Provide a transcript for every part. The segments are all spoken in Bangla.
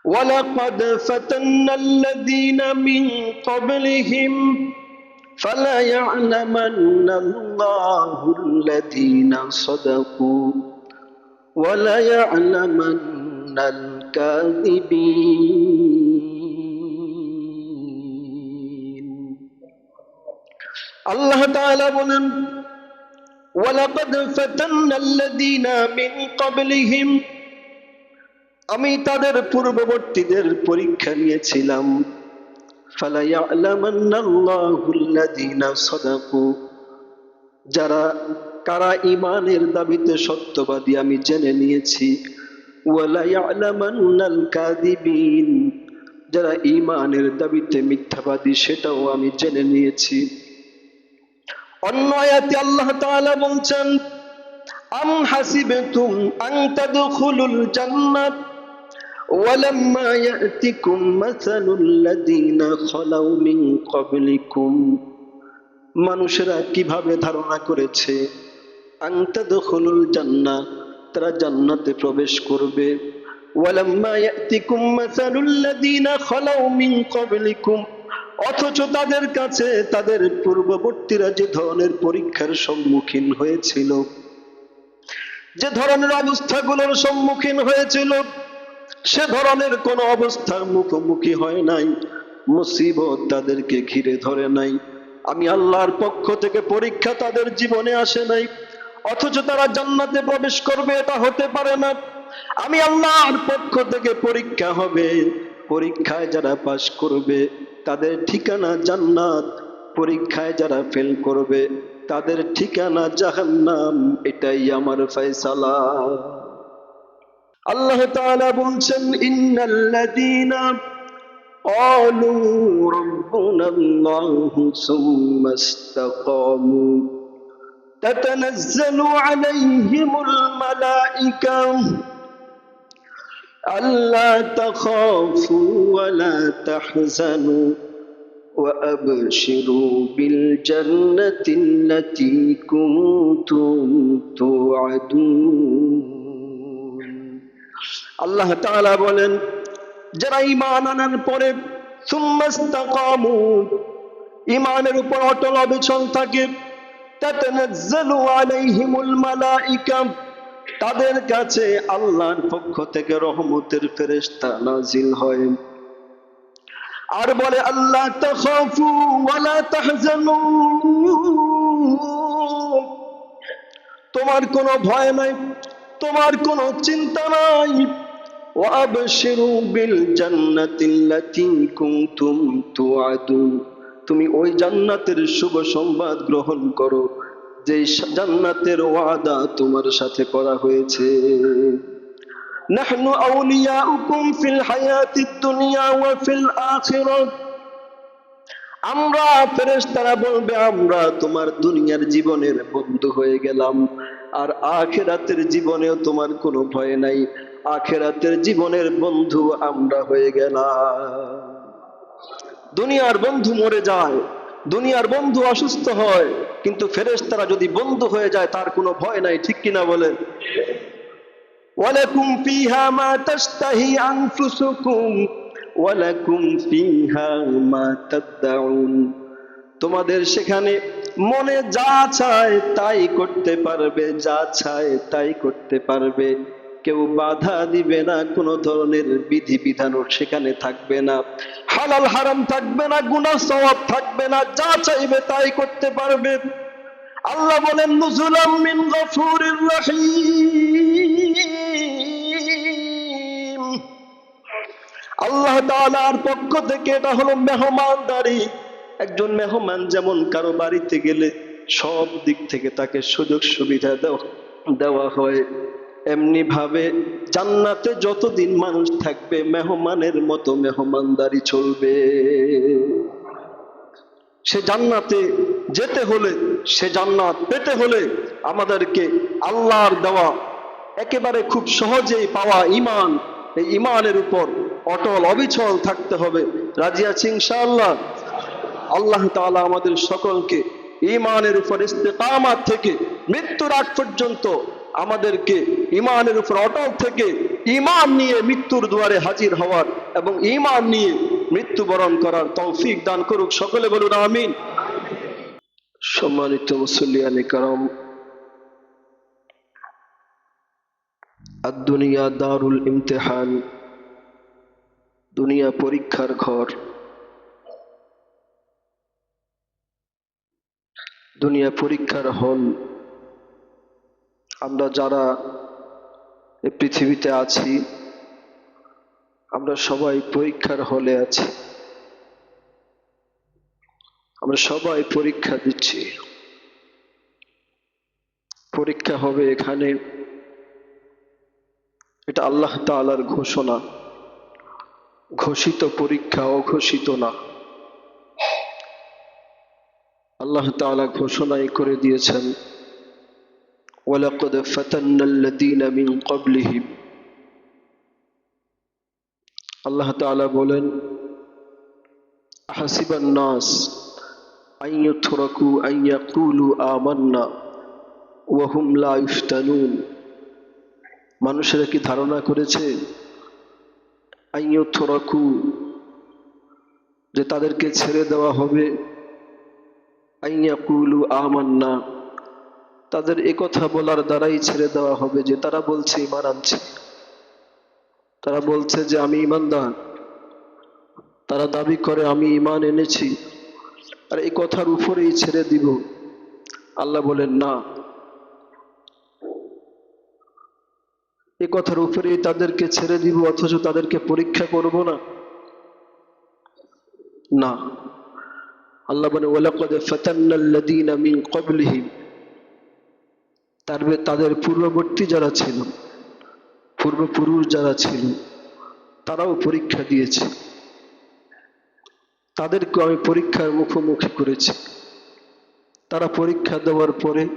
ولقد فتنا الذين من قبلهم فليعلمن الله الذين صدقوا وليعلمن الكاذبين الله تعالى বলেন ولقد فتنا الذين من قبلهم আমি তাদের পূর্ববর্তীদের পরীক্ষা নিয়েছিলাম ফালায়ালামান্নাল্লাহুল্লাযীনা সাদাকু যারা কারা ঈমানের দাবিতে সত্যবাদী আমি জেনে নিয়েছি ওয়ালায়ালামান্নাল কাযিবিন যারা ঈমানের দাবিতে মিথ্যাবাদী সেটাও আমি জেনে নিয়েছি। অন্য আয়াতে আল্লাহ তাআলা বলছেন আম হাসিবতুম আন তাদখুলুল জান্নাত ওয়ালাম্মা ইয়াতিকুম মাসালুল লাযীনা খালাউ মিন ক্বাবলিকুম মানুষেরা কিভাবে ধারণা করেছে আন তাদখুলুল জান্নাহ তারা জান্নাতে প্রবেশ করবে ওয়ালাম্মা ইয়াতিকুম মাসালুল লাযীনা খালাউ মিন ক্বাবলিকুম অথচ তাদের কাছে তাদের পূর্ববর্তীরা যে ধরনের পরীক্ষার সম্মুখীন হয়েছিল যে ধরনের অবস্থাগুলোর সম্মুখীন হয়েছিল সে ধরনের কোন অবস্থার মুখোমুখি হয় নাই, মুসিবত তাদেরকে ঘিরে ধরে নাই, আমি আল্লাহর পক্ষ থেকে পরীক্ষা তাদের জীবনে আসে নাই, অথচ তারা জান্নাতে প্রবেশ করবে এটা হতে পারে না। আমি আল্লাহর পক্ষ থেকে পরীক্ষা হবে, পরীক্ষায় যারা পাশ করবে তাদের ঠিকানা জান্নাত, পরীক্ষায় যারা ফেল করবে তাদের ঠিকানা জাহান্নাম, এটাই আমার ফয়সালা। আল্লাহ তাআলা বলছেন ইন্নাল্লাযীনা ক্বালু রাব্বুনাল্লাহু সুম্মা ইসতাকামু তাতানাজ্জালু আলাইহিমুল মালায়েকা আল্লা তাখাফু ওয়া লা তাহজানু وأبشروا بالجنة التي كنتم توعدون আল্লাহ তাআলা বলেন যারা ঈমান আনার পরে সুম্মা ইসতাকামু ঈমানের উপর অটল অবিচল থাকে তাতানাজ্জালু আলাইহিমুল মালায়েকা তাদের কাছে আল্লাহর পক্ষ থেকে রহমতের ফেরেশতা নাজিল হয় আর বলে আল্লাহ তাখাফু ওয়া লা তাহজানু তোমার কোনো ভয় নাই, তোমার কোনো চিন্তা নাই, ওয়া আবশিরু বিল জান্নাতিল্লাতী কুনতুম তুআদুন তুমি ওই জান্নাতের শুভ সংবাদ গ্রহণ করো যে জান্নাতের ওয়াদা তোমার সাথে করা হয়েছে। নাহনু আউলিয়াউকুম ফিল হায়াতিদ দুনিয়া ওয়া ফিল আখিরাহ আমরা ফেরেশতারা বলবে আমরা তোমার দুনিয়ার জীবনের বন্ধু হয়ে গেলাম আর আখিরাতের জীবনেও তোমার কোনো ভয় নাই, আখিরাতের জীবনের বন্ধু আমরা হয়ে গেলাম। দুনিয়ার বন্ধু মরে যায়, দুনিয়ার বন্ধু অসুস্থ হয়, কিন্তু ফেরেশতারা যদি বন্ধু হয়ে যায় তার কোনো ভয় নাই, ঠিক কিনা বলেন? ওয়ালাকুম ফিহা মা তাশতাহি আনফুসুকুম ওয়ালাকুম ফিহা মা তাদউন তোমাদের সেখানে মনে যা চায় তাই করতে পারবে, যা চায় তাই করতে পারবে, কেউ বাধা দিবে না, কোনো ধরনের বিধি বিধানও সেখানে থাকবে না, হালাল হারাম থাকবে না, গুনাহ সওয়াব থাকবে না, যা চাইবে তাই করতে পারবে। আল্লাহ বলেন নুজুলাম মিন গফুরির রহিম আল্লাহ তাআলার পক্ষ থেকে এটা হলো মেহমানদারি। একজন মেহমান যেমন কারো বাড়িতে গেলে সব দিক থেকে তাকে সুযোগ সুবিধা দেওয়া হয়, এমনি ভাবে জান্নাতে যতদিন মানুষ থাকবে মেহমানের মতো মেহমানদারি চলবে। সে জান্নাতে যেতে হলে, সে জান্নাত পেতে হলে আমাদেরকে আল্লাহর দেওয়া একেবারে খুব সহজেই পাওয়া ঈমান, এই ঈমানের উপর অটল অবিচল থাকতে হবে। রাজি আছি ইনশাআল্লাহ? আল্লাহ তাআলা আমাদের সকলকে ঈমানের উপর ইস্তেকামাত থেকে মৃত্যুর আগ পর্যন্ত আমাদেরকে ঈমানের উপর অটল থেকে ঈমান নিয়ে মৃত্যুর দুয়ারে হাজির হওয়ার এবং ঈমান নিয়ে মৃত্যুবরণ করার তৌফিক দান করুক। সকলে বলুন আমিন। সম্মানিত মুসল্লিয়ানে কারাম, আদ-দুনিয়া দারুল ইমতিহান, দুনিয়া পরীক্ষার ঘর, দুনিয়া পরীক্ষার হল। আমরা যারা এই পৃথিবীতে আছি, আমরা সবাই পরীক্ষার হলে আছি। আমরা সবাই পরীক্ষা দিচ্ছি। পরীক্ষা হবে এখানে, এটা আল্লাহ তাআলার ঘোষণা। ঘোষিত পরীক্ষা, অঘোষিত না। আল্লাহ তাআলা ঘোষণাই করে দিয়েছেন, ওয়ালাকাদ ফাতান্নাল্লাযীনা মিন ক্বাবলিহিম। আল্লাহ তাআলা বলেন, আহাসিবান নাস আন ইউতরাকু আন ইয়াকুলু আমান্না ওয়া হুম লা ইফতানুন। মানুষেরা কি ধারণা করেছে আন ইউতরাকু, যে তাদেরকে ছেড়ে দেওয়া হবে, আন ইয়াকুলু আমান্না, তাদের একথা বলার দ্বারাই ছেড়ে দেওয়া হবে যে তারা বলছে ঈমান আনছে, তারা বলছে যে আমি ঈমানদার, তারা দাবি করে আমি ঈমান এনেছি, আর এই কথার উপরেই ছেড়ে দিব। আল্লাহ বলেন না, এই কথার উপরেই তাদেরকে ছেড়ে দিব অথচ তাদেরকে পরীক্ষা করব না? না। আল্লাহ বলেন, ওয়ালাকাদ ফাতান্নাল্লাযীনা মিন ক্বাবলিহিম, তাদের পূর্ববর্তী যারা ছিল, পূর্বপুরুষ যারা ছিল, তারাও পরীক্ষা দিয়েছে। তাদেরকে আমি পরীক্ষার মুখোমুখি করেছি। তারা পরীক্ষা দেওয়ার পরে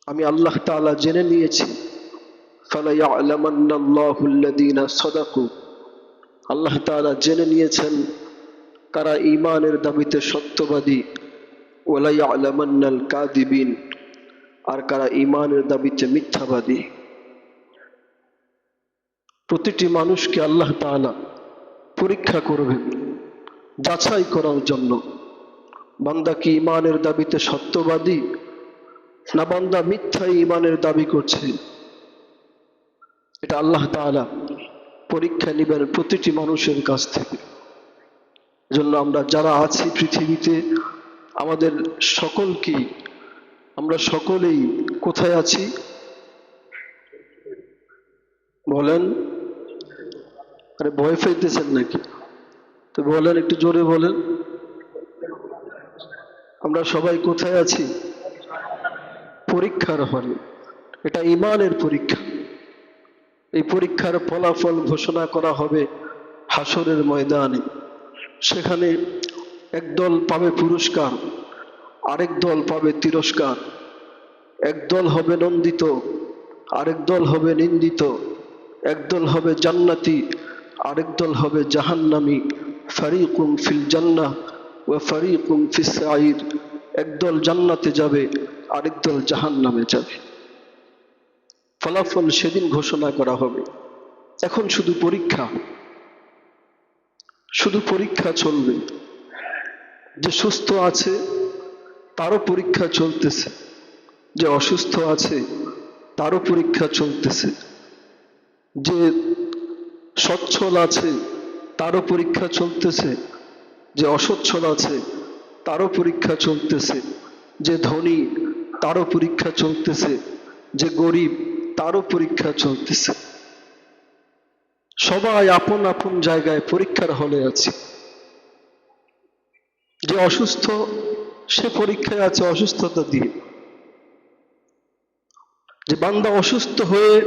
আমি আল্লাহ তাআলা জেনে নিয়েছি, ফালায়ালামান্নাল্লাহুল্লাযীনা সাদাকু, আল্লাহ তাআলা জেনে নিয়েছেন কারা ঈমানের দাবিতে সত্যবাদী, ওয়ালা ইয়ালামান্নাল কাযিবিন, আর কারা ঈমানের দাবিতে মিথ্যাবাদী। প্রতিটি মানুষকে আল্লাহ তাআলা পরীক্ষা করবেন যাচাই করার জন্য, বান্দা কি ঈমানের দাবিতে সত্যবাদী না বান্দা মিথ্যাই ঈমানের দাবি করছে। এটা আল্লাহ তাআলা পরীক্ষা নেবেন প্রতিটি মানুষের কাছ থেকে। এজন্য আমরা যারা আছি পৃথিবীতে, আমাদের সকলকেই, আমরা সকলেই কোথায় আছি বলেন? আরে ভয় পাইতেছেন নাকি? তো বলেন, একটু জোরে বলেন। আমরা সবাই কোথায় আছি? পরীক্ষার হলে। এটা ঈমানের পরীক্ষা। এই পরীক্ষার ফলাফল ঘোষণা করা হবে হাসরের ময়দানে। সেখানে একদল পাবে পুরস্কার, আরেক দল পাবে তিরস্কার। একদল হবে নন্দিত, আরেক দল হবে নিন্দিত। একদল হবে জান্নাতি, আরেক দল হবে জাহান্নামী। ফারিকুম ফিল জান্নাহ ওয়া ফারিকুম ফিস সাঈর। একদল জান্নাতে যাবে, আরেক দল জাহান্নামে যাবে। ফলাফল সেদিন ঘোষণা করা হবে। এখন শুধু পরীক্ষা, শুধু পরীক্ষা চলবে। যে সুস্থ আছে তারও পরীক্ষা চলতেছে, যে অসুস্থ আছে তারও পরীক্ষা চলতেছে, যে সচ্ছল আছে তারও পরীক্ষা চলতেছে, যে অসচ্ছল আছে তারও পরীক্ষা চলতেছে, যে ধনী তারও পরীক্ষা চলতেছে, যে গরিব তারও পরীক্ষা চলতেছে। সবাই আপন আপন জায়গায় পরীক্ষার হলে আছে। যে অসুস্থ সে পরীক্ষায় আছে অসুস্থতা দিয়ে। যে বান্দা অসুস্থ হয়ে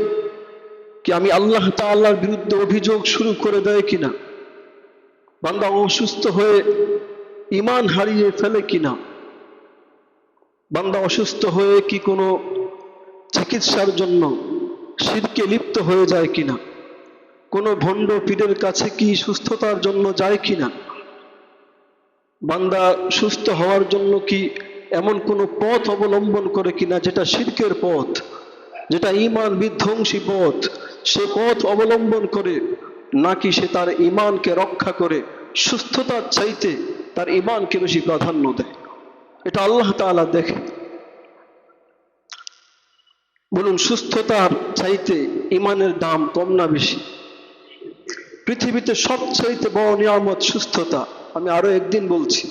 কি আমি আল্লাহ তাআলার বিরুদ্ধে অভিযোগ শুরু করে দেয় কিনা, বান্দা অসুস্থ হয়ে ঈমান হারিয়ে ফেলে কিনা, বান্দা অসুস্থ হয়ে কি কোনো চিকিৎসার জন্য শিরকে লিপ্ত হয়ে যায় কিনা, কোনো ভণ্ড পীরের কাছে কি সুস্থতার জন্য যায় কিনা, বান্দা সুস্থ হওয়ার জন্য কি এমন কোনো পথ অবলম্বন করে কিনা যেটা শিরকের পথ, যেটা ঈমান বিধ্বংসী পথ, সে পথ অবলম্বন করে, নাকি সে তার ঈমানকে রক্ষা করে সুস্থতার চাইতে তার ঈমানকে বেশি প্রাধান্য দেয়। এটা আল্লাহ তাআলা দেখে। বলুন, সুস্থতার চাইতে ঈমানের দাম কম না বেশি? পৃথিবীতে সবচাইতে বড় নিয়ামত সুস্থতা, আমি আরো একদিন বলছি,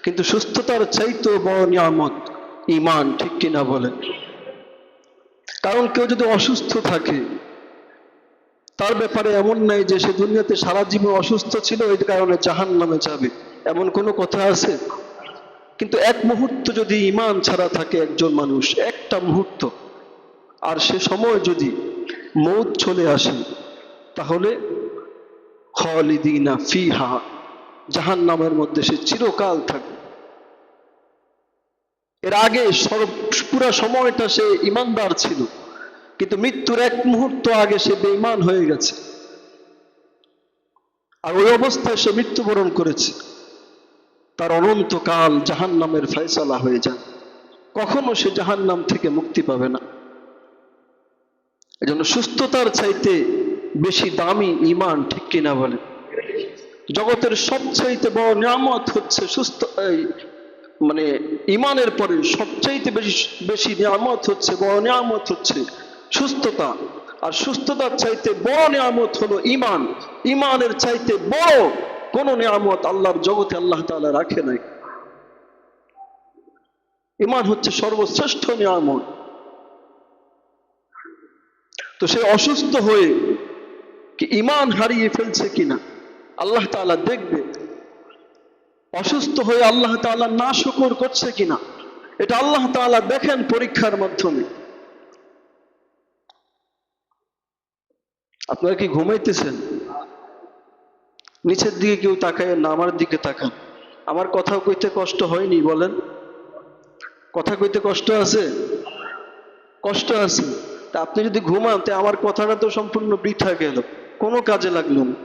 কিন্তু সুস্থতার চাইতে বড় নিয়ামত ঈমান, ঠিক কিনা বলেন? কারণ কেউ যদি অসুস্থ থাকে, তার ব্যাপারে এমন নাই যে সে দুনিয়াতে সারা জীবন অসুস্থ ছিল এই কারণে জাহান্নামে যাবে, এমন কোনো কথা আছে? কিন্তু এক মুহূর্ত যদি ঈমান ছাড়া থাকে একজন মানুষ, একটা মুহূর্ত, আর সে সময় যদি মৌত চলে আসে, তাহলে খালিদিনা ফিহা, জাহান্নামের মধ্যে সে চিরকাল থাকবে। এর আগে পুরা সময়টা সে ঈমানদার ছিল, কিন্তু মৃত্যুর এক মুহূর্ত আগে সে বেঈমান হয়ে গেছে, আর ওই অবস্থায় সে মৃত্যুবরণ করেছে। তার অনন্তকাল জাহান্নামের ফয়সালা হয়ে যায়, কখনো সে জাহান্নাম থেকে মুক্তি পাবে না। এজন্য সুস্থতার চাইতে বেশি দামি ঈমান, ঠিক কিনা বলেন? জগতের সবচাইতে বড় নিয়ামত হচ্ছে সুস্থ, মানে ঈমানের পরে সবচাইতে বেশি নিয়ামত হচ্ছে, বড় নিয়ামত হচ্ছে সুস্থতা। আর সুস্থতার চাইতে বড় নিয়ামত হলো ঈমান। ঈমানের চাইতে বড় কোন নিয়ামত আল্লাহর জগতে আল্লাহ তাআলা রাখে নাই। ঈমান হচ্ছে সর্বশ্রেষ্ঠ নিয়ামত। তো সে অসুস্থ হয়ে কি ঈমান হারিয়ে ফেলছে কিনা আল্লাহ তাআলা দেখবে। অসুস্থ হয়ে আল্লাহ তাআলা নাশকর করছে কিনা এটা আল্লাহ তাআলা দেখেন পরীক্ষার মাধ্যমে। আপনারা কি ঘুমাইতেছেন? নিচের দিকে কেউ তাকায় না, আমার দিকে তাকান। আমার কথা কইতে কষ্ট হয়নি? বলেন, কথা কইতে কষ্ট আছে? কষ্ট আছে। তা আপনি যদি ঘুমান, তে আমার কথাটা তো সম্পূর্ণ বৃথা গেল, কোনো কাজে লাগলো না,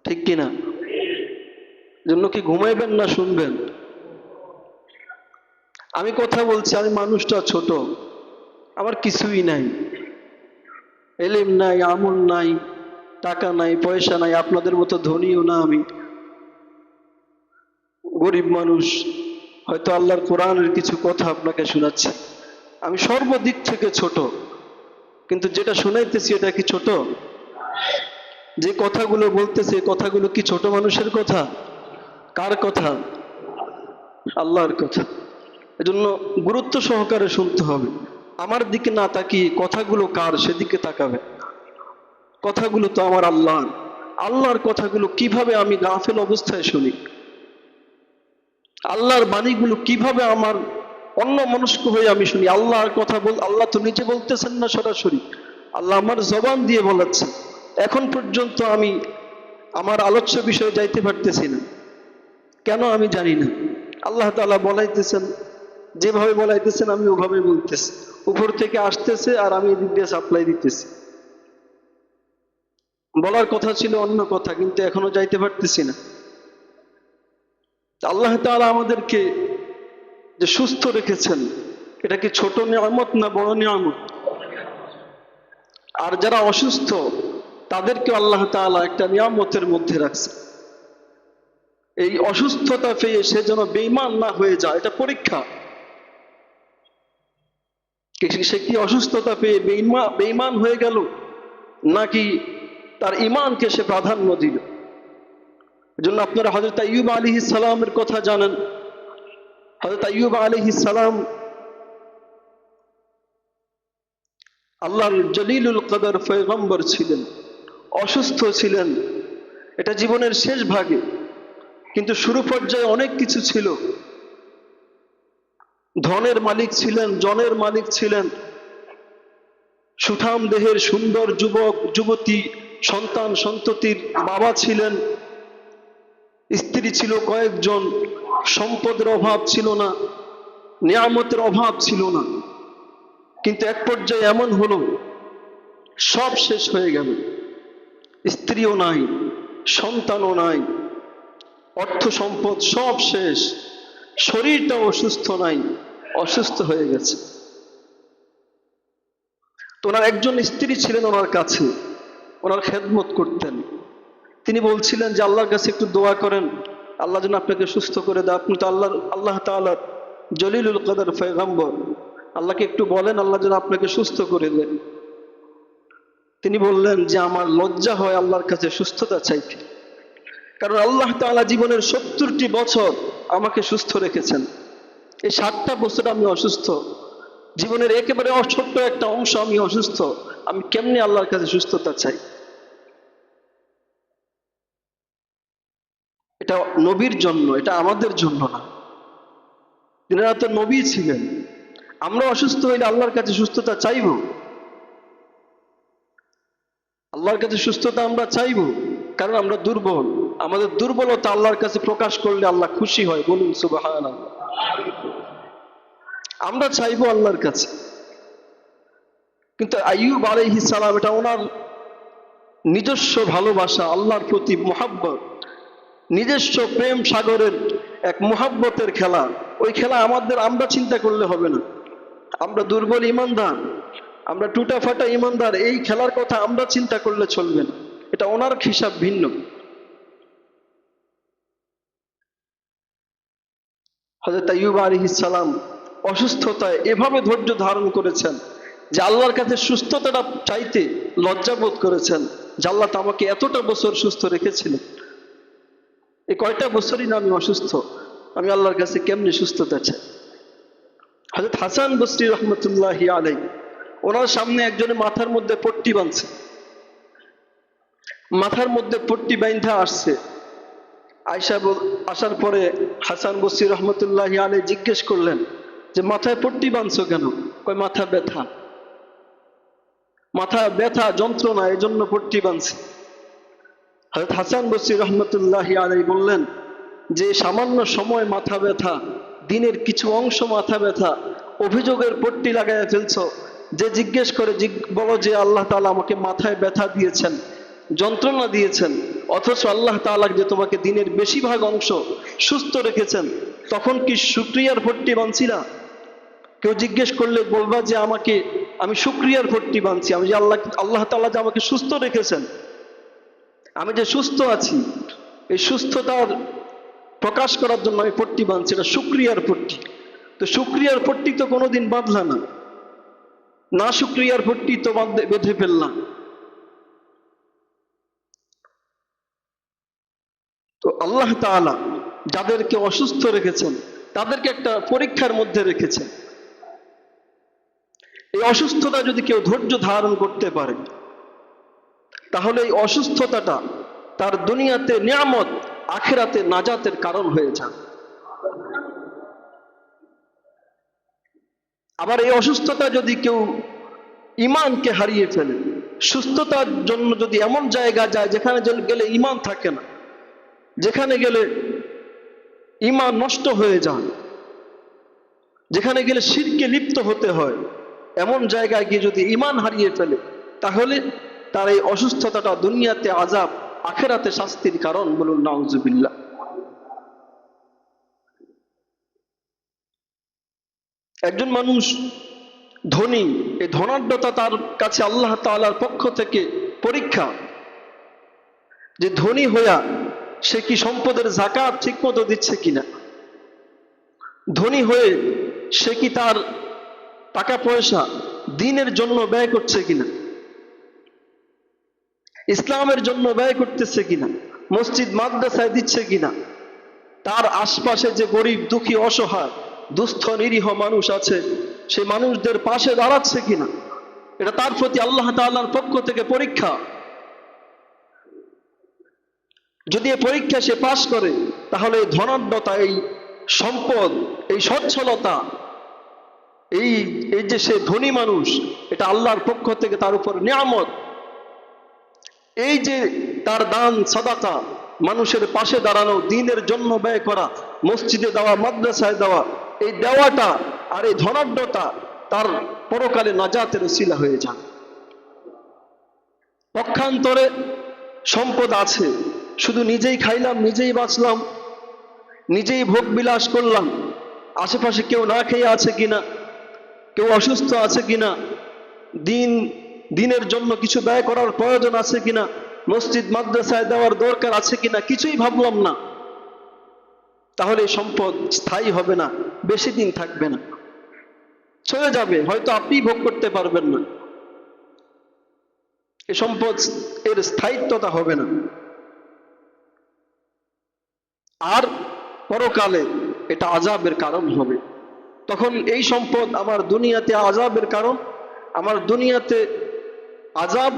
ঠিক কিনা? জন্য কি ঘুমাইবেন না শুনবেন? আমি কথা বলছি, আমি মানুষটা ছোট, আমার কিছুই নাই, এলিম নাই, আমল নাই, টাকা নাই, পয়সা নাই, আপনাদের মতো ধনীও না, আমি গরিব মানুষ। হয়তো আল্লাহর কোরআনের কিছু কথা আপনাকে শোনাচ্ছি, আমি সর্বদিক থেকে ছোট, কিন্তু যেটা শোনাইতেছি এটা কি ছোট? যে কথাগুলো বলতেছে কথাগুলো কি ছোট মানুষের কথা? কার কথা? আল্লাহর কথা। এজন্য গুরুত্ব সহকারে শুনতে হবে। আমার দিকে না তাকিয়ে কথাগুলো কার সেদিকে তাকাবে। কথাগুলো তো আমার আল্লাহর। আল্লাহর কথাগুলো কিভাবে আমি গাফেল অবস্থায় শুনি, আল্লাহর বাণীগুলো কিভাবে আমার অন্য মনস্ক হয়ে আমি শুনি। আল্লাহর কথা আল্লাহ তো নিজে বলতেছেন না সরাসরি, আল্লাহ আমার জবান দিয়ে বলাচ্ছেন। এখন পর্যন্ত আমি আমার আলোচ্য বিষয়ে যাইতে পারতেছি না, কেন আমি জানি না। আল্লাহ তাআলা বলাইতেছেন, যেভাবে বলাইতেছেন আমি ওভাবে বলতেছি, উপর থেকে আসতেছে আর আমি এদিক দিয়ে সাপ্লাই দিতেছি। বলার কথা ছিল অন্য কথা, কিন্তু এখনো যাইতে পারতেছি না। আল্লাহ তাআলা আমাদেরকে যে সুস্থ রেখেছেন, এটা কি ছোট নিয়ামত না বড় নিয়ামত? আর যারা অসুস্থ তাদেরকে আল্লাহ তাআলা একটা নিয়ামতের মধ্যে রাখছে। এই অসুস্থতা পেয়ে সে যেন বেঈমান না হয়ে যায়, এটা পরীক্ষা। সে কি অসুস্থতা পেয়ে বেঈমান হয়ে গেল, নাকি তার ঈমানকে সে প্রাধান্য দিল? এজন্য আপনারা হযরত আইয়ুব আলাইহিস সালামের কথা জানেন। হযরত আইয়ুব আলাইহিস সালাম আল্লাহর জলিলুল কদর পয়গম্বর ছিলেন, অসুস্থ ছিলেন, এটা জীবনের শেষ ভাগে, কিন্তু শুরু পর্যায়ে অনেক কিছু ছিল। ধনের মালিক ছিলেন, জনের মালিক ছিলেন, সুঠাম দেহের সুন্দর যুবক যুবতী, সন্তান সন্ততির বাবা ছিলেন, স্ত্রী ছিল কয়েকজন, সম্পদের অভাব ছিল না, নিয়ামতের অভাব ছিল না। কিন্তু এক পর্যায়ে এমন হলো, সব শেষ হয়ে গেল, স্ত্রীও নাই, সন্তানও নাই, অর্থ সম্পদ সব শেষ, শরীরটাও অসুস্থ নাই, অসুস্থ হয়ে গেছে। তো ওনার একজন স্ত্রী ছিলেন ওনার কাছে, ওনার খেদমত করতেন। তিনি বলছিলেন যে আল্লাহর কাছে একটু দোয়া করেন, আল্লাহ যেন আপনাকে সুস্থ করে দেয়, আপনি তো আল্লাহ তাআলার জলিলুল কদর পয়গম্বর, আল্লাহকে একটু বলেন আল্লাহ যেন আপনাকে সুস্থ করে দেন। তিনি বললেন যে আমার লজ্জা হয় আল্লাহর কাছে সুস্থতা চাইতে, কারণ আল্লাহ তাআলা জীবনের 70টি বছর আমাকে সুস্থ রেখেছেন, এই 7টা বছর আমি অসুস্থ, জীবনের একেবারে ছোট্ট একটা অংশ আমি অসুস্থ, আমি কেমনে আল্লাহর কাছে সুস্থতা চাই? এটা নবীর জন্য, এটা আমাদের জন্য না। তিনারা তো নবী ছিলেন। আমরা অসুস্থ হইলে আল্লাহর কাছে সুস্থতা চাইব? আল্লাহর কাছে সুস্থতা আমরা চাইব? কারণ আমরা দুর্বল, আমাদের দুর্বলতা আল্লাহর কাছে প্রকাশ করলে আল্লাহ খুশি হয়, বলুন সুবহানাল্লাহ। আমরা চাইবো আল্লাহর কাছে। কিন্তু আইয়ুব আলাইহিস সালাম, এটা ওনার নিজস্ব ভালোবাসা, আল্লাহর প্রতি মুহাব্বত, নিজস্ব প্রেম সাগরের এক মুহাব্বতের খেলা। ওই খেলা আমরা চিন্তা করলে হবে না। আমরা দুর্বল ইমানদার, আমরা টুটা ফাটা ইমানদার, এই খেলার কথা আমরা চিন্তা করলে চলবে না, এটা ওনার হিসাব ভিন্ন। হযরত আইয়ুব আলাইহিস সালাম অসুস্থতায় এভাবে ধৈর্য ধারণ করেছেন যে আল্লাহর কাছে সুস্থতাটা চাইতে লজ্জাবোধ করেছেন যে আল্লাহ তো আমাকে এতটা বছর সুস্থ রেখেছিলেন, এই কয়টা বছরই না আমি অসুস্থ, আমি আল্লাহর কাছে কেমনে সুস্থতা চাই? হযরত হাসান বসরি রহমতুল্লাহি আলাইহি, ওনার সামনে একজনের মাথার মধ্যে পট্টি বাঁধছে, মাথার মধ্যে পট্টি বাইন্ধা আসছে। আসার পরে হাসান বসরি রহমতুল্লাহি আলাইহি জিজ্ঞেস করলেন যে মাথায় পট্টি বাঁধছো কেন? কয় মাথা ব্যথা, মাথা ব্যথা যন্ত্রণা, এই জন্য পট্টি বাঁধছি। হযরত হাসান বসরি রহমতুল্লাহি আলাইহি বললেন যে সামান্য সময় মাথা ব্যথা, দিনের কিছু অংশ মাথা ব্যথা, অভিযোগের পট্টি লাগাইয়া ফেলছো। যে জিজ্ঞেস করে বলো যে আল্লাহ তাআলা আমাকে মাথায় ব্যথা দিয়েছেন, যন্ত্রণা দিয়েছেন, অথচ আল্লাহ তাআলা যে তোমাকে দিনের বেশিরভাগ অংশ সুস্থ রেখেছেন, তখন কি শুকরিয়ার পট্টি বাঁধছি না? কেউ জিজ্ঞেস করলে বলবা যে আমি শুকরিয়ার পট্টি বাঁধছি, আমি যে আল্লাহ তাআলা যে আমাকে সুস্থ রেখেছেন, আমি যে সুস্থ আছি, এই সুস্থতার প্রকাশ করার জন্য আমি পট্টি বাঁধছি, এটা শুকরিয়ার পট্টি। তো শুকরিয়ার পট্টি তো কোনোদিন বাঁধলা না, না শুকরিয়ার পট্টি তো বেঁধে ফেললাম। তো আল্লাহ তাআলা যাদেরকে অসুস্থ রেখেছেন তাদেরকে একটা পরীক্ষার মধ্যে রেখেছেন। এই অসুস্থতা যদি কেউ ধৈর্য ধারণ করতে পারে, তাহলে এই অসুস্থতাটা তার দুনিয়াতে নিয়ামত, আখিরাতে নাজাতের কারণ হয়ে যায়। আবার এই অসুস্থতা যদি কেউ ইমানকে হারিয়ে ফেলে, সুস্থতার জন্য যদি এমন জায়গা যায় যেখানে গেলে ইমান থাকে না, যেখানে গেলে ইমান নষ্ট হয়ে যায়, যেখানে গেলে শিরকে লিপ্ত হতে হয়, এমন জায়গায় গিয়ে যদি ইমান হারিয়ে ফেলে, তাহলে তার এই অসুস্থতাটা দুনিয়াতে আযাব, আখিরাতে শাস্তির কারণ, বলুন নাউজুবিল্লাহ। একজন মানুষ ধনী, এই ধনাঢ্যতা তার কাছে আল্লাহ তাআলার পক্ষ থেকে পরীক্ষা, যে ধনী হইয়া সে কি সম্পদের যাকাত ঠিকমতো দিচ্ছে কিনা, ধনী হয়ে সে কি তার টাকা পয়সা দ্বীনের জন্য ব্যয় করছে কিনা, ইসলামের জন্য ব্যয় করতেছে কিনা, মসজিদ মাদ্রাসায় দিচ্ছে কিনা, তার আশপাশে যে গরিব দুঃখী অসহায় দুস্থ নিরীহ মানুষ আছে সেই মানুষদের পাশে দাঁড়াচ্ছে কিনা, এটা তার প্রতি আল্লাহ তাআলার পক্ষ থেকে পরীক্ষা। যদি এই পরীক্ষা সে পাশ করে, তাহলে এই ধনাঢ্যতা, এই সম্পদ, এই সচ্ছলতা, এই যে সে ধনী মানুষ, এটা আল্লাহর পক্ষ থেকে তার উপর নিয়ামত। এই যে তার দান সাদাকা, মানুষের পাশে দাঁড়ানো, দ্বীনের জন্য ব্যয় করা, মসজিদে দেওয়া, মাদ্রাসায় দেওয়া, এই দেওয়াটা আর এই ধনাঢ্যতা তার পরকালে নাজাতের উসিলা হয়ে যায়। পক্ষান্তরে সম্পদ আছে, শুধু নিজেই খাইলাম, নিজেই বাঁচলাম, নিজেই ভোগ বিলাস করলাম, আশেপাশে কেউ না খেয়ে আছে কিনা, কেউ অসুস্থ আছে কিনা, দিনের জন্য কিছু ব্যয় করার প্রয়োজন আছে কিনা, মসজিদ মাদ্রাসায় দেওয়ার দরকার আছে কিনা, কিছুই ভাবলাম না, তাহলে এই সম্পদ স্থায়ী হবে না, বেশি দিন থাকবে না, চলে যাবে, হয়তো আপনি ভোগ করতে পারবেন না, এই সম্পদ এর স্থায়িত্বতা হবে না, আর পরকালে এটা আযাবের কারণ হবে। তখন এই সম্পদ আমার দুনিয়াতে আযাবের কারণ, আমার দুনিয়াতে আযাব,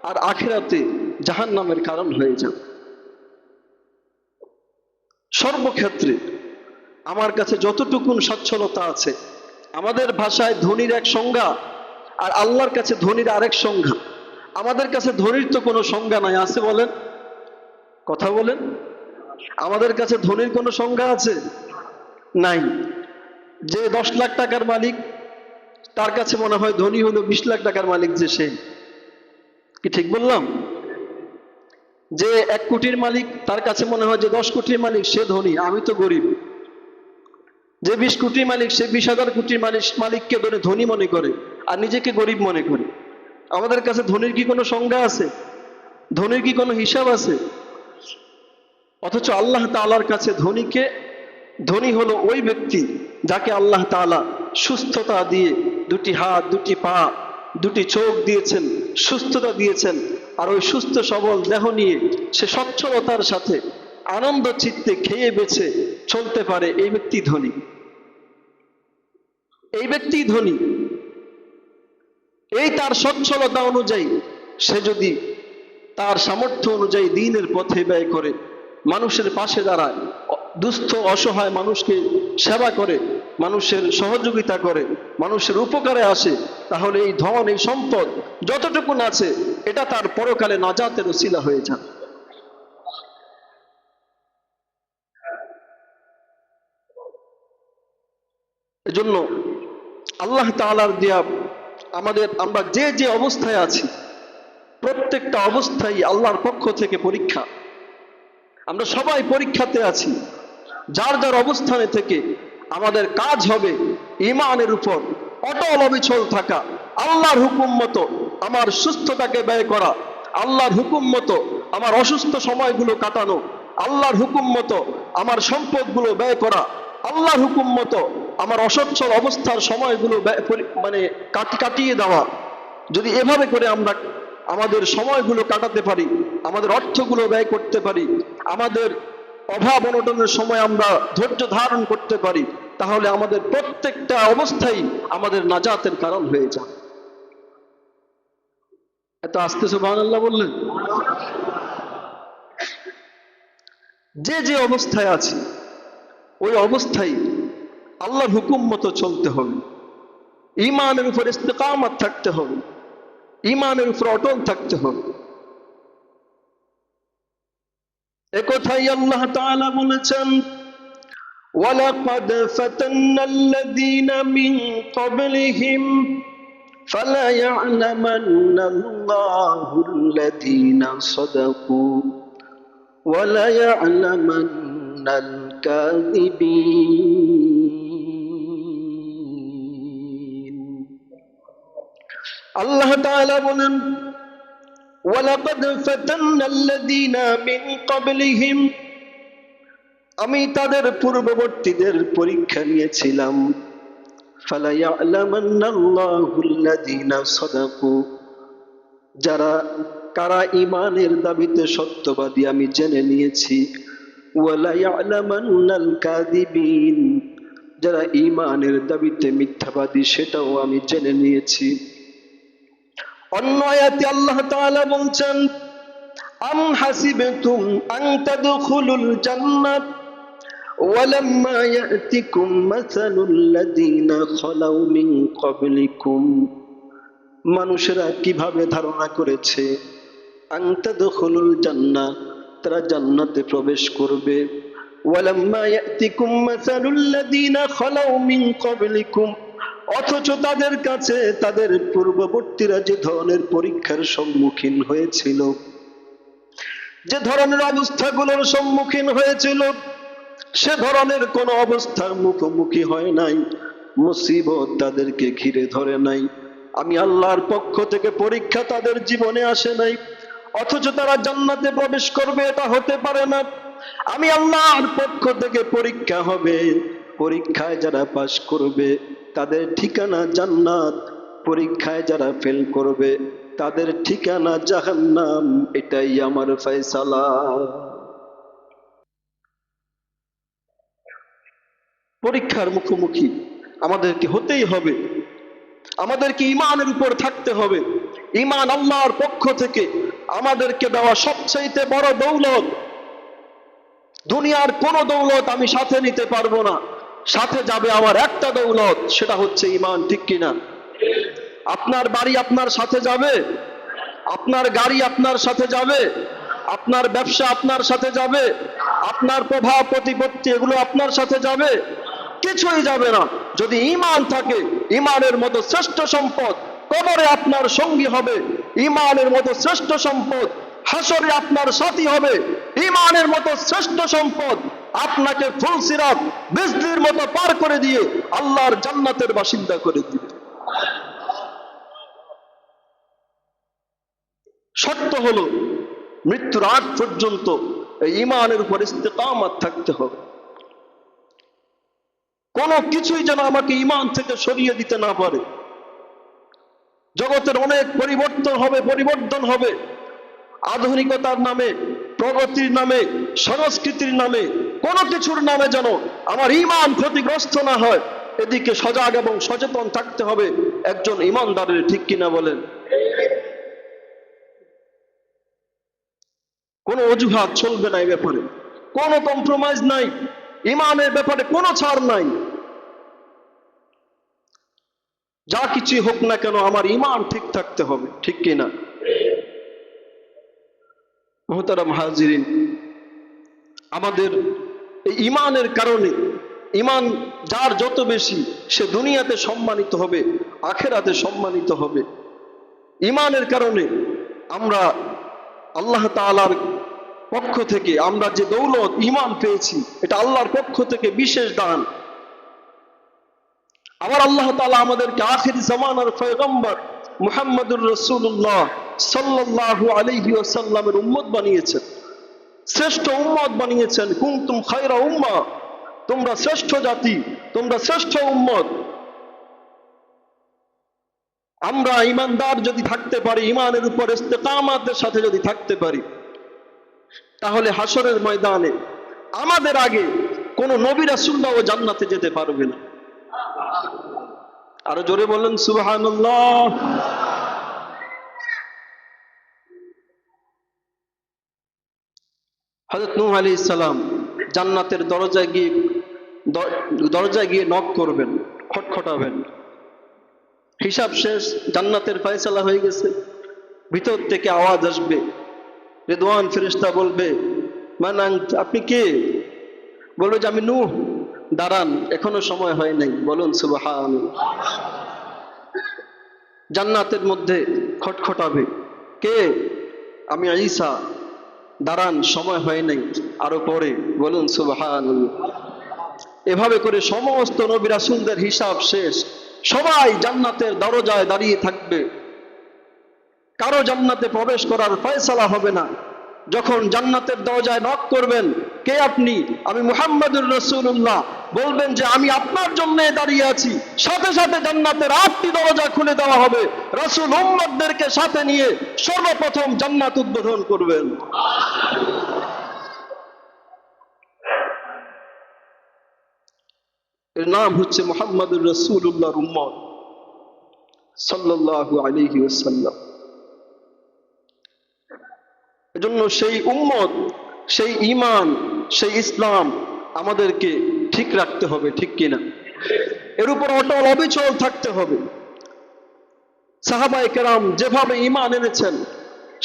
আর আখিরাতে জাহান্নামের কারণ হয়ে যাবে। সর্বক্ষেত্রে আমার কাছে যতটুকুন সচ্ছলতা আছে, আমাদের ভাষায় ধনীর এক সংজ্ঞা আর আল্লাহর কাছে ধনীর আরেক সংজ্ঞা। আমাদের কাছে ধনীর তো কোনো সংজ্ঞা নাই, আছে বলেন? কথা বলেন। আমাদের কাছে ধনীর কোনো সংজ্ঞা আছে? নাই। যে 10 লাখ টাকার মালিক, তার কাছে মনে হয় ধনী হলো 20 লাখ টাকার মালিক, যে সে, কি ঠিক বললাম? যে 1 কোটির মালিক, তার কাছে মনে হয় যে 10 কোটির মালিক সে ধনী, আমি তো গরিব। যে 20 কোটির মালিক, সে 20,000 কোটির মালিককে ধনী মনে করে আর নিজেকে গরিব মনে করে। আমাদের কাছে ধনীর কি কোনো সংজ্ঞা আছে? ধনীর কি কোনো হিসাব আছে? অথচ আল্লাহ তাআলার কাছে ধনী হলো ওই ব্যক্তি যাকে আল্লাহ তাআলা সুস্থতা দিয়ে, 2টি হাত, 2টি পা, 2টি চোখ দিয়েছেন, সুস্থতা দিয়েছেন, আর ওই সুস্থ সবল দেহ নিয়ে সে সচ্ছলতার সাথে আনন্দ চিত্তে খেয়ে বেছে চলতে পারে, এই ব্যক্তি ধনী। এই ব্যক্তি ধনী। এই তার সচ্ছলতা অনুযায়ী সে যদি তার সামর্থ্য অনুযায়ী দ্বীনের পথে ব্যয় করে, মানুষের পাশে দাঁড়ায়, দুস্থ অসহায় মানুষকে সেবা করে, মানুষের সহযোগিতা করে, মানুষের উপকারে আসে, তাহলে এই ধন, এই সম্পদ যতটুকুন আছে, এটা তার পরকালে নাজাতের ওসিলা হয়ে যাবে। এজন্য আল্লাহ তাআলার দেয়া আমরা যে অবস্থায় আছি, প্রত্যেকটা অবস্থায় আল্লাহর পক্ষ থেকে পরীক্ষা। আমরা সবাই পরীক্ষাতে আছি। যার যার অবস্থানে থেকে আমাদের কাজ হবে ঈমানের উপর অটল অবিচল থাকা, আল্লাহর হুকুম মতো আমার সুস্থতাকে ব্যয় করা, আল্লাহর হুকুম মতো আমার অসুস্থ সময়গুলো কাটানো, আল্লাহর হুকুম মতো আমার সম্পদগুলো ব্যয় করা, আল্লাহর হুকুম মতো আমার অসচ্ছল অবস্থার সময়গুলো কাটিয়ে দেওয়া। যদি এভাবে করে আমরা আমাদের সময়গুলো কাটাতে পারি, আমাদের অর্থগুলো ব্যয় করতে পারি, আমাদের অভাব অনটনের সময় আমরা ধৈর্য ধারণ করতে পারি, তাহলে আমাদের প্রত্যেকটা অবস্থাই আমাদের নাজাতের কারণ হয়ে যায়। এত আস্তে সুবহানাল্লাহ বললেন? যে অবস্থায় আছি, ওই অবস্থায় আল্লাহর হুকুম মতো চলতে হবে, ঈমানের উপর ইস্তেকামত থাকতে হবে, ঈমানের উপর অটল থাকতে হবে। একথাই আল্লাহ তাআলা বলেছেন, ওয়ালাকাদ ফাতান্নাল্লাযীনা মিন ক্বাবলিহিম ফালা ইয়া'লামান্নাল্লাহুল্লাযীনা সাদাকু ওয়ালা ইয়া'লামান্নাল কাযিবিন। আল্লাহ তাআলা বলেন, ওয়ালাকাদ ফাতান্নাল্লাযীনা মিন ক্বাবলিহিম, আমি তাদের পূর্ববর্তীদের পরীক্ষা নিয়েছিলাম। ফালা ইয়া'লামান্নাল্লাহুল্লাযীনা সাদাকু, কারা ঈমানের দাবিতে সত্যবাদী আমি জেনে নিয়েছি। ওয়ালা ইয়া'লামান্নাল কাযিবিন, যারা ঈমানের দাবিতে মিথ্যাবাদী সেটাও আমি জেনে নিয়েছি। অন্য আয়াতে আল্লাহ তাআলা বলছেন, আম হাসিবতুম আন তাদখুলুল জান্নাত ওয়ালাম্মা ইয়াতিকুম মাসালুল লাযীনা খালাউ মিন ক্বাবলিকুম, মানুষেরা কিভাবে ধারণা করেছে আন তাদখুলুল জান্নাহ, তারা জান্নাতে প্রবেশ করবে, ওয়ালাম্মা ইয়াতিকুম মাসালুল লাযীনা খালাউ মিন ক্বাবলিকুম, অথচ তাদের কাছে তাদের পূর্ববর্তীরা যে ধরনের পরীক্ষার সম্মুখীন হয়েছিল, যে ধরনের অবস্থাগুলোর সম্মুখীন হয়েছিল, সে ধরনের কোন অবস্থার মুখোমুখি হয় নাই, মুসিবত তাদেরকে ঘিরে ধরে নাই, আমি আল্লাহর পক্ষ থেকে পরীক্ষা তাদের জীবনে আসে নাই, অথচ তারা জান্নাতে প্রবেশ করবে এটা হতে পারে না। আমি আল্লাহর পক্ষ থেকে পরীক্ষা হবে, পরীক্ষায় যারা পাশ করবে তাদের ঠিকানা জান্নাত, পরীক্ষায় যারা ফেল করবে তাদের ঠিকানা জাহান্নাম। এটাই আমার ফয়সালা। পরীক্ষার মুখোমুখি আমাদেরকে হতেই হবে, আমাদেরকে ঈমানের উপর থাকতে হবে। ঈমান আল্লাহর পক্ষ থেকে আমাদেরকে দেওয়া সবচেয়ে বড় দৌলত। দুনিয়ার কোন দৌলত আমি সাথে নিতে পারবো না, সাথে যাবে আমার একটা দৌলত, সেটা হচ্ছে ঈমান। ঠিক কিনা? আপনার বাড়ি আপনার সাথে যাবে, আপনার গাড়ি আপনার সাথে যাবে, আপনার ব্যবসা আপনার সাথে যাবে, আপনার প্রভাব প্রতিপত্তি এগুলো আপনার সাথে যাবে? কিছুই যাবে না। যদি ঈমান থাকে, ঈমানের মতো শ্রেষ্ঠ সম্পদ কবরে আপনার সঙ্গী হবে, ঈমানের মতো শ্রেষ্ঠ সম্পদ হাসরে আপনার সাথী হবে, ঈমানের মতো শ্রেষ্ঠ সম্পদ আপনাকে ফুলসিরাত বিজলির মতো পার করে দিয়ে আল্লাহর জান্নাতের বাসিন্দা করে দিবে। শর্ত হলো মৃত্যুর আগ পর্যন্ত এই ঈমানের উপর ইস্তেকামত থাকতে হবে। কোনো কিছুই যেন আমাকে ঈমান থেকে সরিয়ে দিতে না পারে। জগতের অনেক পরিবর্তন হবে, আধুনিকতার নামে, প্রগতির নামে, সংস্কৃতির নামে, কোনো কিছুর নামে যেন আমার ঈমান ক্ষতিগ্রস্ত না হয়, এদিকে সজাগ এবং সচেতন থাকতে হবে একজন ঈমানদারের। ঠিক কিনা বলেন? কোনো অজুহাত চলবে না এই ব্যাপারে, কোনো কম্প্রোমাইজ নাই, ঈমানের ব্যাপারে কোনো ছাড় নাই। যা কিছুই হোক না কেন আমার ঈমান ঠিক থাকতে হবে। ঠিক কিনা? মুহতারাম হাজিরিন, আমাদের এই ঈমানের কারণে, ঈমান যার যত বেশি সে দুনিয়াতে সম্মানিত হবে, আখিরাতে সম্মানিত হবে। ঈমানের কারণে আমরা আল্লাহ তাআলার পক্ষ থেকে আমরা যে দৌলত ঈমান পেয়েছি, এটা আল্লাহর পক্ষ থেকে বিশেষ দান। আবার আল্লাহ তাআলা আমাদেরকে আখির জামানার পয়গম্বর মুহাম্মদুর রাসূলুল্লাহ সাল্লাল্লাহু আলাইহি ওয়াসাল্লামের উম্মত বানিয়েছেন, শ্রেষ্ঠ উম্মত বানিয়েছেন। কুনতুম খায়রা উম্মাহ, তোমরা শ্রেষ্ঠ জাতি, তোমরা শ্রেষ্ঠ উম্মত। আমরা ঈমানদার যদি থাকতে পারি, ঈমানের উপর ইস্তেকামাতের সাথে যদি থাকতে পারি, তাহলে হাসরের ময়দানে আমাদের আগে কোন নবী রাসূলরাও জান্নাতে যেতে পারবে না। আরো জোরে বলেন সুবহানাল্লাহ। হযরত নূহ আলাইহিস সালাম জান্নাতের দরজায় গিয়ে নক করবেন, খটখটাবেন। হিসাব শেষ, জান্নাতের ফয়সালা হয়ে গেছে। ভিতর থেকে আওয়াজ আসবে, রিদওয়ান ফেরেশতা বলবে, মান আনতা, আপনি কে? বলবে যে আমি নূহ। দাঁড়ান, এখনো সময় হয় নাই। বলুন সুবহানাল্লাহ। জান্নাতের মধ্যে খটখটাবে, কে? আমি ঈসা। দাঁড়ান, সময় হয় নাই, আরো পরে। বলুন সুবহানাল্লাহ। এভাবে করে সমস্ত নবী রাসূলদের হিসাব শেষ, সবাই জান্নাতের দরজায় দাঁড়িয়ে থাকবে। কারো জান্নাতে প্রবেশ করার ফয়সালা হবে না। যখন জান্নাতের দরজায় নক করবেন, কে আপনি? আমি মুহাম্মদুর রাসূলুল্লাহ। বলবেন যে আমি আপনার জন্য দাঁড়িয়ে আছি। সাথে সাথে জান্নাতের 8টি দরজা খুলে দেওয়া হবে। রাসূল উম্মতদেরকে সাথে নিয়ে সর্বপ্রথম জান্নাত উদ্বোধন করবেন। এর নাম হচ্ছে মুহাম্মদুর রাসূলুল্লাহর উম্মত সাল্লাল্লাহু আলাইহি ওয়াসাল্লাম। এজন্য সেই উম্মত, সেই ঈমান, সেই ইসলাম আমাদেরকে ঠিক রাখতে হবে। ঠিক কিনা? এর উপর অটল অবিচল থাকতে হবে। সাহাবায়ে কেরাম যেভাবে ঈমান এনেছেন,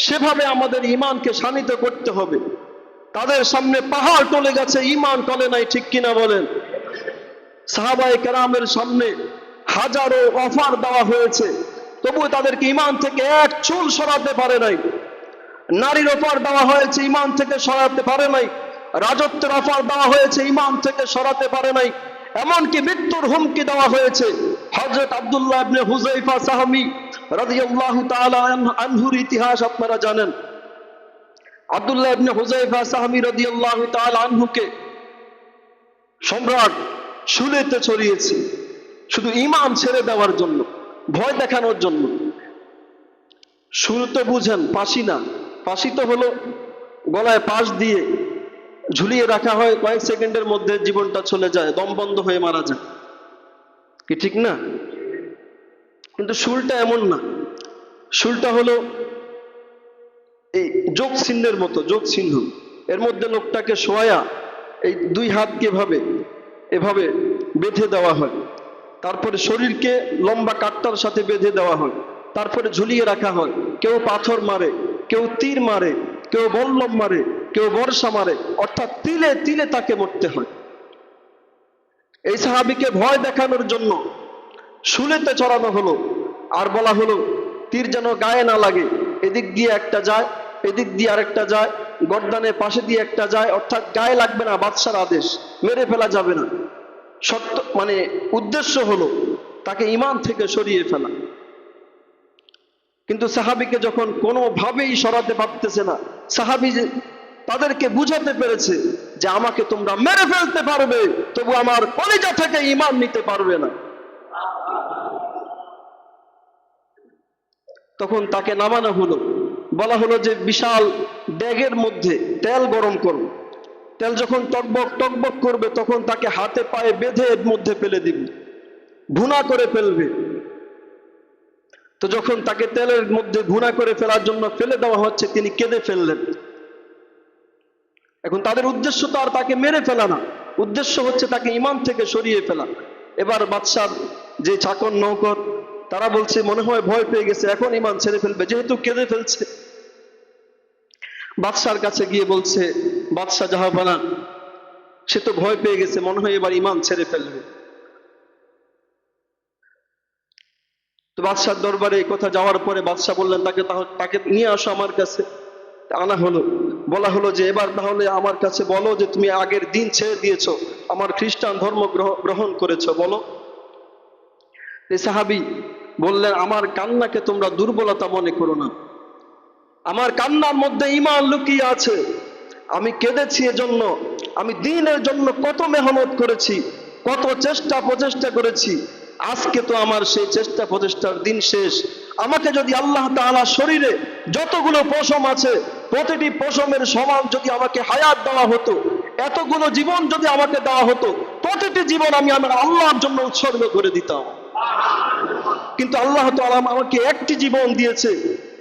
সেভাবে আমাদের ঈমানকে শানিত করতে হবে। তাদের সামনে পাহাড় টলে গেছে, ঈমান টলে নাই। ঠিক কিনা বলেন? সাহাবায়ে কেরামের সামনে হাজারো অফার দেওয়া হয়েছে, তবুও তাদেরকে ঈমান থেকে এক চুল সরাতে পারে নাই। নারীর অফার দেওয়া হয়েছে, ঈমান থেকে সরাতে পারে নাই। রাজত্বের অফার দেওয়া হয়েছে, ঈমান থেকে সরাতে পারে নাই। এমনকি মৃত্যুর হুমকি দেওয়া হয়েছে, হযরত আব্দুল্লাহ ইবনে হুযায়ফা সাহাবী রাদিয়াল্লাহু তাআলা আনহুর ইতিহাস আপনারা জানেন। আব্দুল্লাহ ইবনে হুযায়ফা সাহাবী রাদিয়াল্লাহু তাআলা আনহুকে সম্রাট শুলেতে চড়িয়েছে শুধু ঈমান ছেড়ে দেওয়ার জন্য, ভয় দেখানোর জন্য। শুল তো বুঝেন, ফাঁসি না। ফাঁসি তো হলো গলায় পাশ দিয়ে ঝুলিয়ে রাখা হয়, কয়েক সেকেন্ডের মধ্যে জীবনটা চলে যায়, দম বন্ধ হয়ে মারা যায়, কি ঠিক না? কিন্তু শুলটা এমন না। শুলটা হলো এই যোগ চিহ্নের মতো, যোগ চিহ্ন। এর মধ্যে লোকটাকে শোয়া এই দুই হাতকে এভাবে বেঁধে দেওয়া হয়, তারপরে শরীরকে লম্বা কাঠটার সাথে বেঁধে দেওয়া হয়, তারপরে ঝুলিয়ে রাখা হয়। কেউ পাথর মারে, কেউ তীর মারে, কেউ বল্লম মারে, কেউ বর্ষা মারে, অর্থাৎ তিলে তিলে তাকে মরতে হয়। এই সাহাবীকে ভয় দেখানোর জন্য শুলেতে চড়ানো হলো, আর বলা হলো তীর যেন গায়ে না লাগে, এদিক দিয়ে একটা যায়, এদিক দিয়ে আরেকটা যায়, গর্দানের পাশে দিয়ে একটা যায়, অর্থাৎ গায়ে লাগবে না, বাদশার আদেশ, মেরে ফেলা যাবে না। সত্য মানে উদ্দেশ্য হলো তাকে ঈমান থেকে সরিয়ে ফেলা। কিন্তু সাহাবীকে যখন কোনোভাবেই সরাতে পারতেছে না, সাহাবী তাদেরকে বুঝাতে পেরেছে যে আমাকে তোমরা মেরে ফেলতে পারবে, তবু আমার কলিজা থেকে ঈমান নিতে পারবে না। তখন তাকে নামানো হলো, বলা হলো যে বিশাল ড্যাগের মধ্যে তেল গরম করো, তেল যখন টকবক টকবক করবে তখন তাকে হাতে পায়ে বেঁধে এর মধ্যে ফেলে দিবে, ভুনা করে ফেলবে। তো যখন তাকে তেলের মধ্যে ভুনা করে ফেলার জন্য ফেলে দেওয়া হচ্ছে, তিনি কেঁদে ফেললেন। এখন তাদের উদ্দেশ্য তো আর তাকে মেরে ফেলা না, উদ্দেশ্য হচ্ছে তাকে ঈমান থেকে সরিয়ে ফেলা। এবার বাদশার যে চাকর নৌকর তারা বলছে মনে হয় ভয় পেয়ে গেছে, এখন ঈমান ছেড়ে ফেলবে, যেহেতু কেঁদে ফেলছে। বাদশার কাছে গিয়ে বলছে, বাদশা জাহাপানা, সে তো ভয় পেয়ে গেছে, মনে হয় এবার ঈমান ছেড়ে ফেলবে। তো বাদশার দরবারে এই কথা যাওয়ার পরে বাদশা বললেন তাকে নিয়ে আসো আমার কাছে। আনা হলো, বলা হলো যে এবার তাহলে আমার কাছে বলো যে তুমি আগের দিন ছেড়ে দিয়েছো, আমার খ্রিস্টান ধর্ম গ্রহণ করেছো, বলো। এই সাহাবী বললেন, আমার কান্নাকে তোমরা দুর্বলতা মনে করো না, আমার কান্নার মধ্যে ঈমান লুকিয়ে আছে। আমি কেঁদেছি এজন্য, আমি দ্বীনের জন্য কত মেহনত করেছি, কত চেষ্টা প্রচেষ্টা করেছি, আজকে তো আমার সেই চেষ্টা প্রচেষ্টার দিন শেষ। আমাকে যদি আল্লাহ তাআলা শরীরে যতগুলো পশম আছে প্রতিটি পশমের সমান যদি আমাকে হায়াত দেওয়া হতো, এতগুলো জীবন যদি আমাকে দেওয়া হতো, প্রতিটি জীবন আমি আমার আল্লাহর জন্য উৎসর্গ করে দিতাম। কিন্তু আল্লাহ তাআলা আমাকে একটি জীবন দিয়েছে,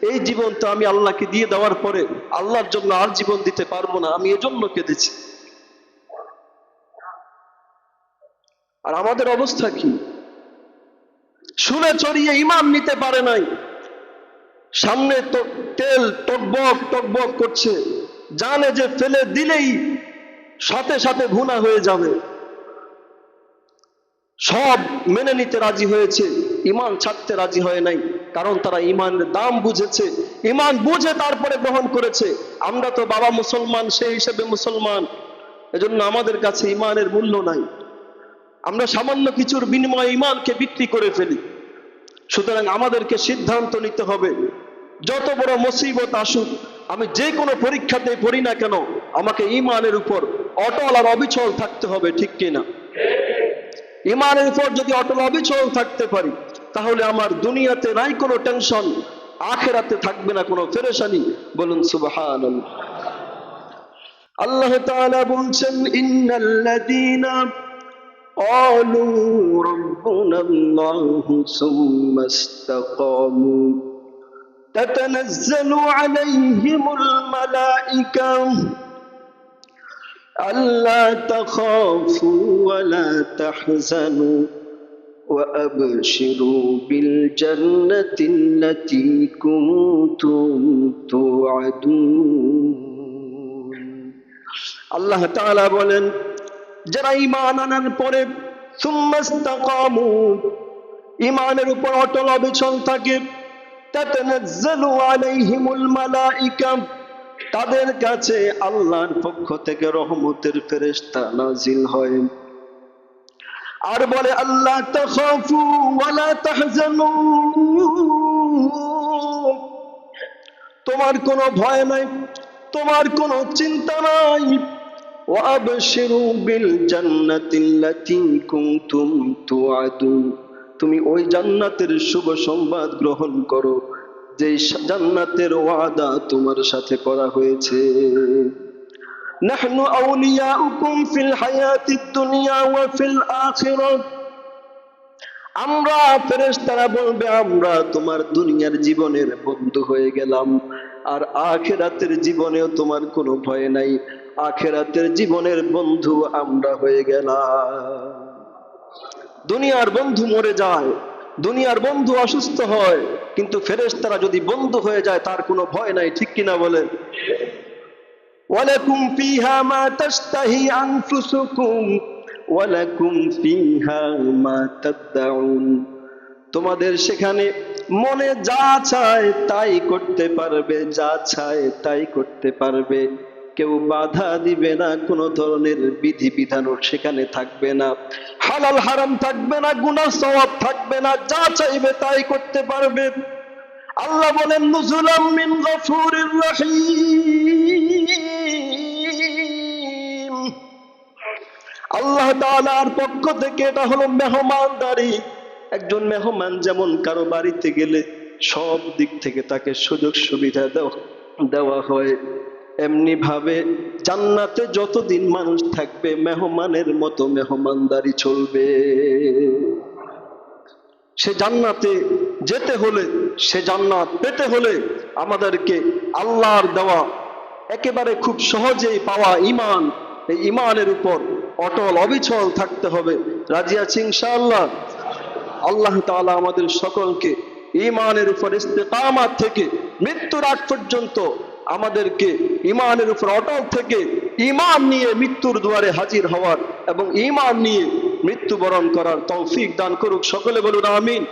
এই জীবন তো আমি আল্লাহকে দিয়ে দেওয়ার পরে আল্লাহর জন্য আর জীবন দিতে পারবো না, আমি এজন্য কেঁদেছি। আর আমাদের অবস্থা কি? শুলে চড়িয়ে ঈমান নিতে পারে নাই, সামনে তো তেল টকবক টকবক করছে, জানে যে ফেলে দিলেই সাথে সাথে ভুনা হয়ে যাবে, সব মেনে নিতে রাজি হয়েছে, ঈমান ছাড়তে রাজি হয় নাই, কারণ তারা ঈমানের দাম বুঝেছে, ঈমান বুঝে তারপরে গ্রহণ করেছে। আমরা তো বাবা মুসলমান, সেই হিসেবে মুসলমান, এজন্য আমাদের কাছে ঈমানের মূল্য নাই, আমরা সামান্য কিছুর বিনিময়ে ঈমানকে বিক্রি করে ফেলি। সুতরাং আমাদেরকে সিদ্ধান্ত নিতে হবে, যত বড় মুসিবত আসুক, আমি যে কোনো পরীক্ষাতে পড়ি না কেন, আমাকে ঈমানের উপর অটল আর অবিচল থাকতে হবে, ঠিক কিনা? ঈমানের উপর যদি অটল অবিচল থাকতে পারি, তাহলে আমার দুনিয়াতে নাই কোনো টেনশন, আখিরাতে থাকবে না কোনো পেরেশানি। বলুন সুবহানাল্লাহ। আল্লাহ তাআলা বলছেন, ইন্নাল্লাযীনা ক্বালু রাব্বুনাল্লাহু সুম্মা ইসতাকামু তাতানাজ্জালু আলাইহিমুল মালায়েকা আল্লা তাখাফু ওয়া লা তাহজানু ওয়া আবশিরু বিল জান্নাতিল্লাতী কুনতুম তুআদুন। আল্লাহ তাআলা বলেন, যারা ঈমান আনার পরে সুম্মা ইসতাকামু, ঈমানের উপর অটল অবিচল থাকে, তাতানাজ্জালু আলাইহিমুল মালায়েকা, তাদের কাছে আল্লাহর পক্ষ থেকে রহমতের ফেরেশতা নাজিল হয়। আর বলে আল্লাহ তাখাফু ওয়ালা তাহজানু, তোমার কোনো ভয় নাই, তোমার কোনো চিন্তা নাই। ওয়াবশিরু বিল জান্নাতিল্লাতী কুনতুম তুআদুন, তুমি ওই জান্নাতের শুভ সংবাদ গ্রহণ করো যে জান্নাতের ওয়াদা তোমার সাথে করা হয়েছে। নাহনু আউলিয়াউকুম ফিল হায়াতিদ দুনিয়া ওয়া ফিল আখিরাহ, আমরা ফেরেশতারা বলবে আমরা তোমার দুনিয়ার জীবনের বন্ধু হয়ে গেলাম, আর আখিরাতের জীবনেও তোমার কোনো ভয় নাই, আখিরাতের জীবনের বন্ধু আমরা হয়ে গেলাম। দুনিয়ার বন্ধু মরে যায়, দুনিয়ার বন্ধু অসুস্থ হয়, কিন্তু ফেরেশতারা যদি বন্ধু হয়ে যায় তার কোনো ভয় নাই, ঠিক কিনা বলেন? ওয়ালাকুম ফিহা মা তাশতাহি আনফুসুকুম ওয়ালাকুম ফিহা মা তাদউন, তোমাদের সেখানে মনে যা চায় তাই করতে পারবে, যা চায় তাই করতে পারবে, কেউ বাধা দিবে না, কোনো ধরনের বিধি বিধানও সেখানে থাকবে না, হালাল হারাম থাকবে না, গুনাহ সওয়াব থাকবে না, যা চাইবে তাই করতে পারবে। আল্লাহ বলেন নুজুলাম মিন গফুরির রহিম, আল্লাহ তাআলার পক্ষ থেকে এটা হলো মেহমানদারি। একজন মেহমান যেমন কারো বাড়িতে গেলে সব দিক থেকে তাকে সুযোগ সুবিধা দেওয়া হয়, এমনি ভাবে জান্নাতে যতদিন মানুষ থাকবে মেহমানের মতো মেহমানদারি চলবে। সে জান্নাতে যেতে হলে, সে জান্নাত পেতে হলে আমাদেরকে আল্লাহর দেওয়া একেবারে খুব সহজেই পাওয়া ঈমান, এই ঈমানের উপর অটল অবিচল থাকতে হবে। রাজি আছি ইনশাআল্লাহ? আল্লাহ তাআলা আমাদের সকলকে ঈমানের উপর ইস্তেকামাত থেকে মৃত্যুর আগ পর্যন্ত আমাদেরকে ঈমানের উপর অটল থেকে ঈমান নিয়ে মৃত্যুর দুয়ারে হাজির হওয়ার এবং ঈমান নিয়ে মৃত্যুবরণ করার তৌফিক দান করুক। সকলে বলুন আমিন।